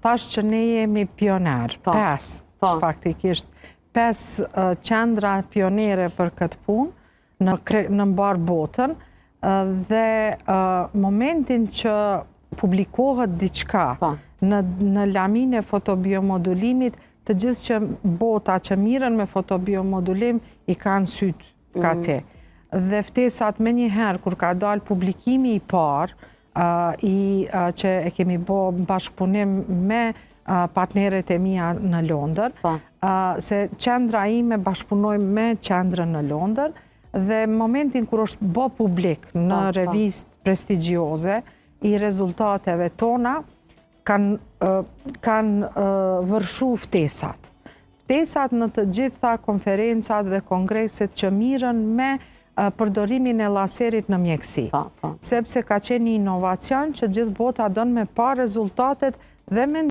thash që ne jemi pioner, 5 faktikisht, 5 qendra pionere për këtë punë në mbar botën, dhe momentin që publikohet diçka në lamin e fotobiomodulimit, të gjithë që bota që miren me fotobiomodulim i kanë sytë ka te. Dhe ftesat me njëherë, kur ka dalë publikimi i parë, që e kemi bo bashkëpunim me partneret e mia në Londër, se qendra ime bashkëpunoj me qendrën në Londër, dhe momentin kur është bo publik në revist prestigjioze i rezultateve tona, kanë vërshu ftesat. Ftesat në të gjitha konferencat dhe kongreset që miren me përdorimin e laserit në mjekësi. Sepse ka qenë një inovacion që gjithë bota donë me pa rezultatet dhe me